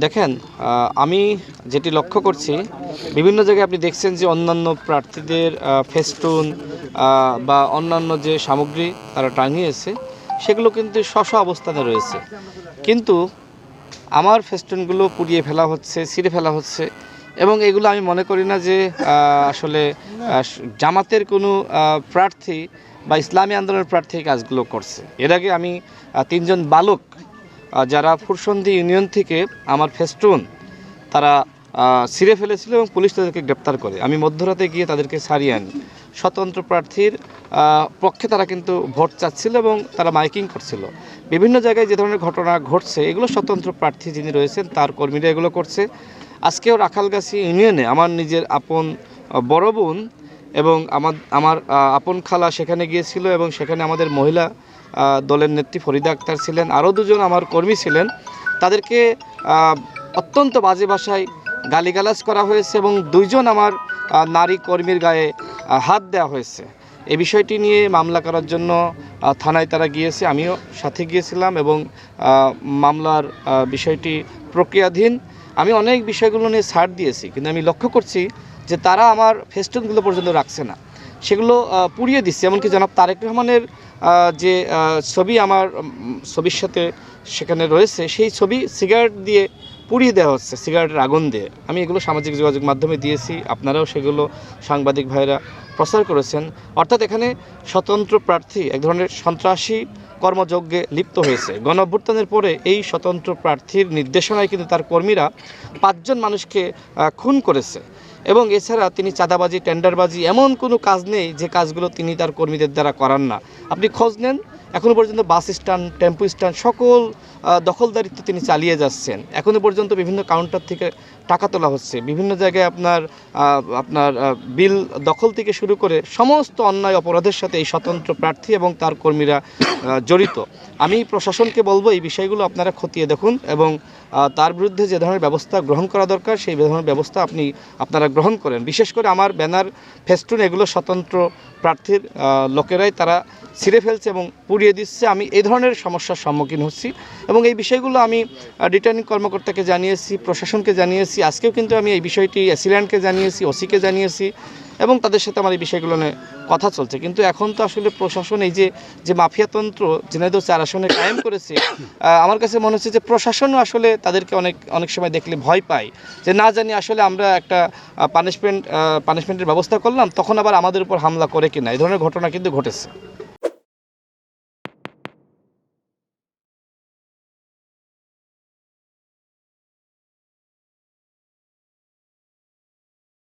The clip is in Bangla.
দেখেন, আমি যেটি লক্ষ্য করছি, বিভিন্ন জায়গায় আপনি দেখছেন যে অন্যান্য প্রার্থীদের ফেস্টুন বা অন্যান্য যে সামগ্রী তারা টাঙিয়েছে, সেগুলো কিন্তু স্ব অবস্থানে রয়েছে। কিন্তু আমার ফেস্টুনগুলো পুড়িয়ে ফেলা হচ্ছে, ছিঁড়ে ফেলা হচ্ছে, এবং এগুলো আমি মনে করি না যে আসলে জামাতের কোনো প্রার্থী বা ইসলামী আন্দোলনের প্রার্থী কাজগুলো করছে। এর আগে আমি তিনজন বালক যারা ফুরসন্দি ইউনিয়ন থেকে আমার ফেস্টুন তারা ছিঁড়ে ফেলেছিল এবং পুলিশ তাদেরকে গ্রেপ্তার করে। আমি মধ্যরাতে গিয়ে তাদেরকে ছাড়িয়ে আনি। স্বতন্ত্র প্রার্থীর পক্ষে তারা কিন্তু ভোট চাচ্ছিল এবং তারা মাইকিং করছিল। বিভিন্ন জায়গায় যে ধরনের ঘটনা ঘটছে, এগুলো স্বতন্ত্র প্রার্থী যিনি রয়েছেন তার কর্মীরা এগুলো করছে। আজকেও রাখালগাছি ইউনিয়নে আমার নিজের আপন বড় বোন এবং আমার আপন খালা সেখানে গিয়েছিল, এবং সেখানে আমাদের মহিলা দলের নেত্রী ফরিদা আক্তার ছিলেন, আরও দুজন আমার কর্মী ছিলেন। তাদেরকে অত্যন্ত বাজে ভাষায় গালিগালাজ করা হয়েছে এবং দুইজন আমার নারী কর্মীর গায়ে হাত দেওয়া হয়েছে। এই বিষয়টি নিয়ে মামলা করার জন্য থানায় তারা গিয়েছে, আমিও সাথে গিয়েছিলাম, এবং মামলার বিষয়টি প্রক্রিয়াধীন। আমি অনেক বিষয়গুলো নিয়ে ছাড় দিয়েছি, কিন্তু আমি লক্ষ্য করছি যে তারা আমার ফেস্টুনগুলো পর্যন্ত রাখছে না, সেগুলো পুড়িয়ে দিচ্ছে। এমনকি জনাব তারেক রহমানের যে ছবি আমার ছবির সাথে সেখানে রয়েছে, সেই ছবি সিগারেট দিয়ে পুড়িয়ে দেওয়া হচ্ছে, সিগারেটের আগুন দিয়ে। আমি এগুলো সামাজিক যোগাযোগ মাধ্যমে দিয়েছি, আপনারাও সেগুলো সাংবাদিক ভাইরা প্রচার করেছেন। অর্থাৎ এখানে স্বতন্ত্র প্রার্থী এক ধরনের সন্ত্রাসী কর্মযজ্ঞে লিপ্ত হয়েছে। গণ অভ্যুত্থানের পরে এই স্বতন্ত্র প্রার্থীর নির্দেশনায় কিন্তু তার কর্মীরা 5 জন মানুষকে খুন করেছে, এবং এছাড়া তিনি চাঁদাবাজি, টেন্ডারবাজি, এমন কোনো কাজ নেই যে কাজগুলো তিনি তার কর্মীদের দ্বারা করান না। আপনি খোঁজ নেন, এখনও পর্যন্ত বাস স্ট্যান্ড, টেম্পো স্ট্যান্ড সকল দখলদারিত্ব তিনি চালিয়ে যাচ্ছেন। এখনও পর্যন্ত বিভিন্ন কাউন্টার থেকে টাকা তোলা হচ্ছে, বিভিন্ন জায়গায় আপনার বিল দখল থেকে শুরু করে সমস্ত অন্যায় অপরাধের সাথে এই স্বতন্ত্র প্রার্থী এবং তার কর্মীরা জড়িত। আমি প্রশাসনকে বলবো এই বিষয়গুলো আপনারা খতিয়ে দেখুন, এবং তার বিরুদ্ধে যে ধরনের ব্যবস্থা গ্রহণ করা দরকার সেই ধরনের ব্যবস্থা আপনারা গ্রহণ করেন। বিশেষ করে আমার ব্যানার, ফেস্টুন এগুলো স্বতন্ত্র প্রার্থীর লোকেরাই তারা ছিঁড়ে ফেলছে এবং পুড়িয়ে দিচ্ছে। আমি এই ধরনের সমস্যার সম্মুখীন হচ্ছি, এবং এই বিষয়গুলো আমি রিটার্নিং কর্মকর্তাকে জানিয়েছি, প্রশাসনকে জানিয়েছি। আজকেও কিন্তু আমি এই বিষয়টি অ্যাসিল্যান্ডকে জানিয়েছি, ওসিকে জানিয়েছি, এবং তাদের সাথে আমার এই বিষয়গুলো নিয়ে কথা চলছে। কিন্তু এখন তো আসলে প্রশাসন এই যে মাফিয়াতন্ত্র ঝিনাইদহ 4 আসনে কায়েম করেছে, আমার কাছে মনে হচ্ছে যে প্রশাসনও আসলে তাদেরকে অনেক সময় দেখলে ভয় পায়, যে না জানি আসলে আমরা একটা পানিশমেন্টের ব্যবস্থা করলাম, তখন আবার আমাদের উপর হামলা করে কিনা, এই ধরনের ঘটনা কিন্তু ঘটেছে।